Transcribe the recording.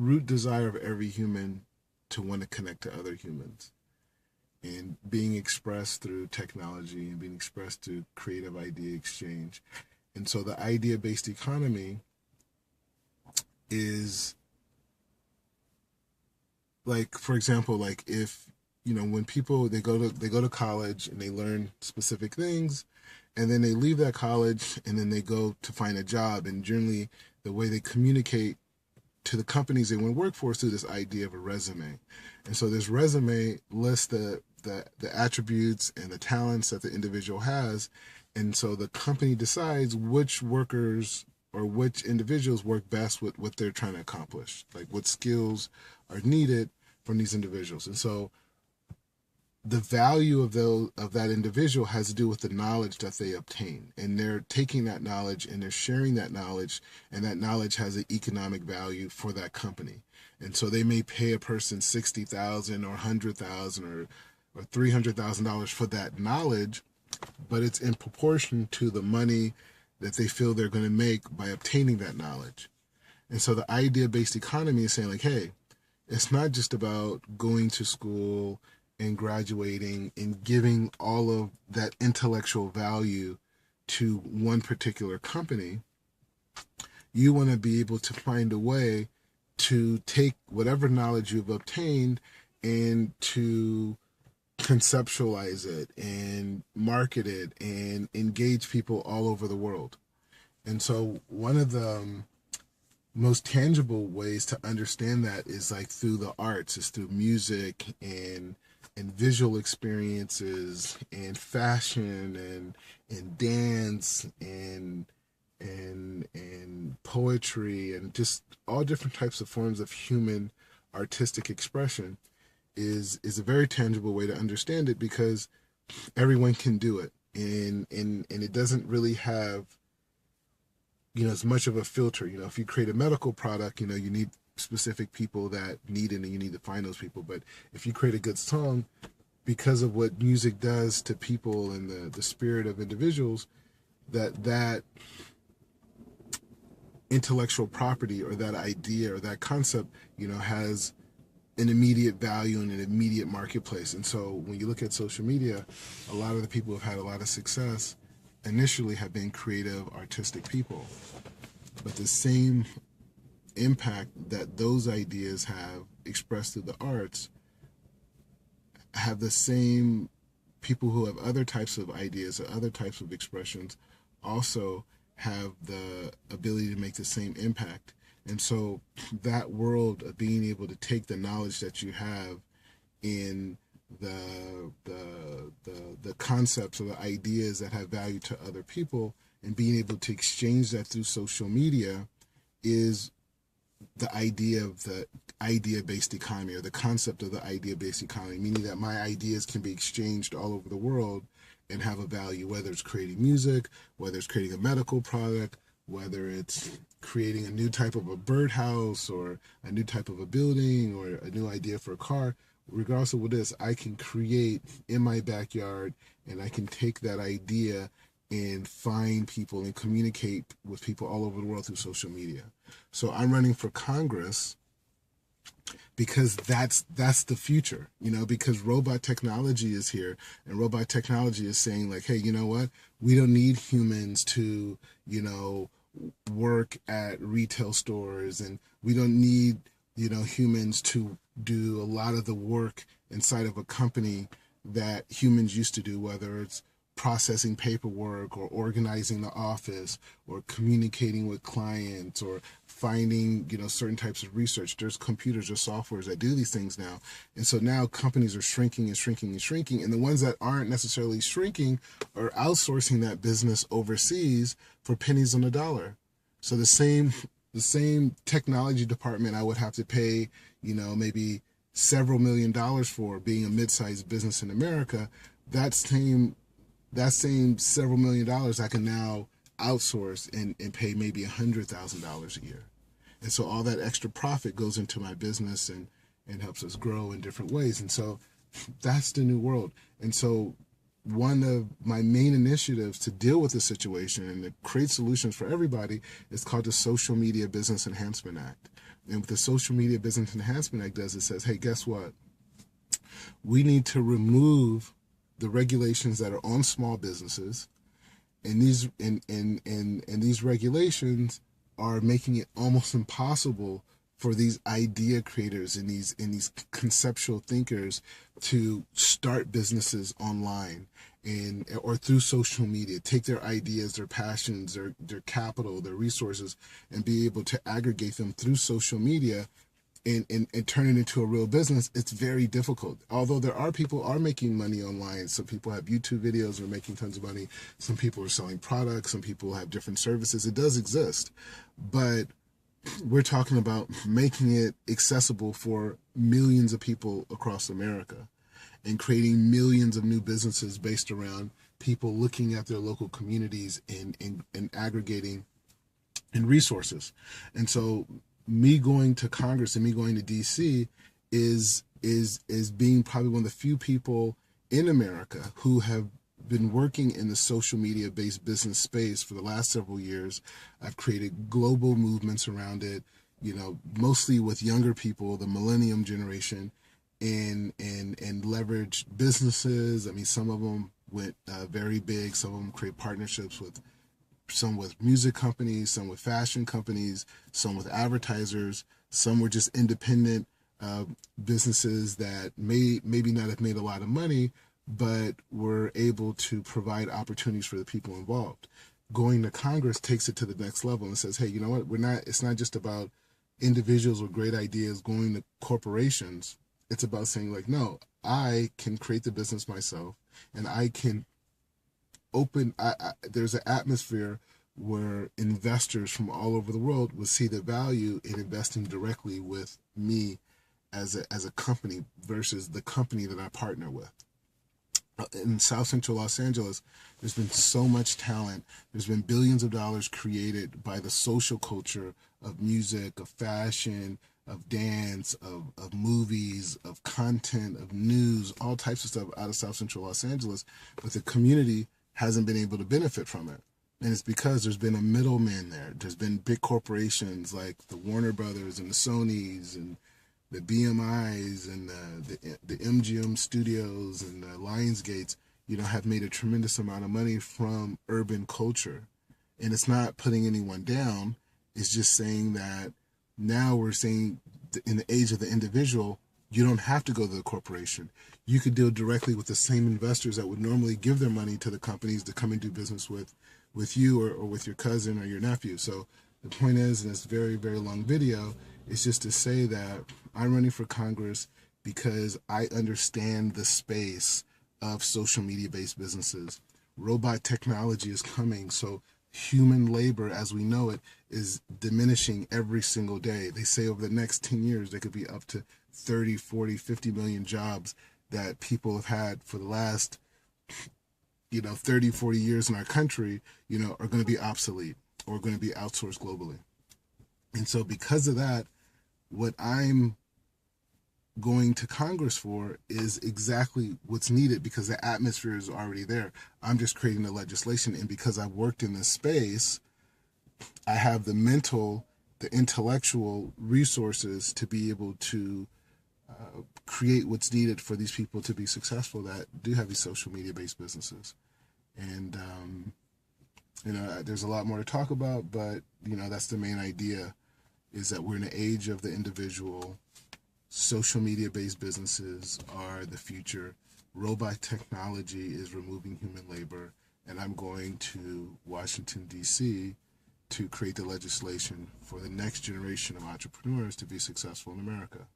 root desire of every human to want to connect to other humans, and being expressed through technology and being expressed through creative idea exchange. And so the idea-based economy is like, for example, like if when people they go to college and they learn specific things, and then they leave that college and then they go to find a job, and generally the way they communicate to the companies they want to work for is through this idea of a resume. And so this resume lists the attributes and the talents that the individual has. And so the company decides which workers or which individuals work best with what they're trying to accomplish, like what skills are needed from these individuals. And so the value of that individual has to do with the knowledge that they obtain, and they're taking that knowledge and they're sharing that knowledge, and that knowledge has an economic value for that company. And so they may pay a person $60,000 or $100,000 or $300,000 for that knowledge, but it's in proportion to the money that they feel they're going to make by obtaining that knowledge. And so the idea-based economy is saying, like, hey, it's not just about going to school and graduating and giving all of that intellectual value to one particular company. You want to be able to find a way to take whatever knowledge you've obtained and to conceptualize it and market it and engage people all over the world. And so one of the most tangible ways to understand that is like through the arts, is through music and visual experiences and fashion and dance and poetry and just all different types of forms of human artistic expression is a very tangible way to understand it, because everyone can do it, and it doesn't really have as much of a filter. If you create a medical product, you need specific people that need it, and you need to find those people. But if you create a good song, because of what music does to people and the spirit of individuals, that intellectual property or that idea or that concept, has an immediate value in an immediate marketplace. And so when you look at social media, a lot of the people who have had a lot of success initially have been creative, artistic people. But the same impact that those ideas have expressed through the arts have the same people who have other types of ideas or other types of expressions also have the ability to make the same impact. And so that world of being able to take the knowledge that you have in the concepts or the ideas that have value to other people and being able to exchange that through social media is the idea of the idea-based economy, or the concept of the idea-based economy, meaning that my ideas can be exchanged all over the world and have a value, whether it's creating music, whether it's creating a medical product, whether it's creating a new type of a birdhouse or a new type of a building or a new idea for a car. Regardless of what it is, I can create in my backyard, and I can take that idea and find people and communicate with people all over the world through social media. So I'm running for Congress because that's the future, because robot technology is here, and robot technology is saying, like, hey, you know what? We don't need humans to, work at retail stores, and we don't need, humans to do a lot of the work inside of a company that humans used to do, whether it's processing paperwork or organizing the office or communicating with clients or finding, certain types of research. There's computers or softwares that do these things now. And so now companies are shrinking and shrinking and shrinking. And the ones that aren't necessarily shrinking are outsourcing that business overseas for pennies on the dollar. So the same technology department I would have to pay, maybe several $1,000,000 for, being a mid-sized business in America, that same several $1,000,000 I can now outsource and pay maybe $100,000 a year. And so all that extra profit goes into my business and helps us grow in different ways. And so that's the new world. And so one of my main initiatives to deal with this situation and to create solutions for everybody is called the Social Media Business Enhancement Act, And what the Social Media Business Enhancement Act does, it says, hey, guess what? We need to remove the regulations that are on small businesses, and these regulations are making it almost impossible for these idea creators and these conceptual thinkers to start businesses online and or through social media, take their ideas, their passions, their capital, their resources, and be able to aggregate them through social media and turn it into a real business. It's very difficult. Although there are people are making money online. Some people have YouTube videos and are making tons of money. Some people are selling products. Some people have different services. It does exist. But we're talking about making it accessible for millions of people across America and creating millions of new businesses based around people looking at their local communities and aggregating in resources. And so me going to Congress and me going to DC is being probably one of the few people in America who have been working in the social media based business space for the last several years. I've created global movements around it, mostly with younger people, the millennium generation, and leveraged businesses. I mean, some of them went very big. Some of them create partnerships with some with music companies, some with fashion companies, some with advertisers, some were just independent businesses that maybe not have made a lot of money, but were able to provide opportunities for the people involved. Going to Congress takes it to the next level and says, hey, you know what? It's not just about individuals with great ideas going to corporations. It's about saying, like, no, I can create the business myself, and I can there's an atmosphere where investors from all over the world will see the value in investing directly with me as a company versus the company that I partner with. In South Central Los Angeles, there's been so much talent. There's been billions of dollars created by the social culture of music, of fashion, of dance, of movies, of content, of news, all types of stuff out of South Central Los Angeles, but the community hasn't been able to benefit from it. And it's because there's been a middleman there. There's been big corporations like the Warner Brothers and the Sonys and the BMIs and the MGM studios and the Lionsgates, have made a tremendous amount of money from urban culture. And it's not putting anyone down. It's just saying that now we're saying in the age of the individual, you don't have to go to the corporation. You could deal directly with the same investors that would normally give their money to the companies to come and do business with you or with your cousin or your nephew. So the point is, in this very, very long video, is just to say that I'm running for Congress because I understand the space of social media-based businesses. Robot technology is coming, so human labor as we know it is diminishing every single day. They say over the next 10 years, there could be up to 30, 40, 50 million jobs that people have had for the last 30, 40 years in our country, are going to be obsolete or going to be outsourced globally. And so because of that, what I'm going to Congress for is exactly what's needed because the atmosphere is already there. I'm just creating the legislation. And because I've worked in this space, I have the mental, the intellectual resources to be able to create what's needed for these people to be successful that do have these social media based businesses. And, there's a lot more to talk about, but, that's the main idea, is that we're in an age of the individual. Social media based businesses are the future. Robot technology is removing human labor. And I'm going to Washington, D.C. to create the legislation for the next generation of entrepreneurs to be successful in America.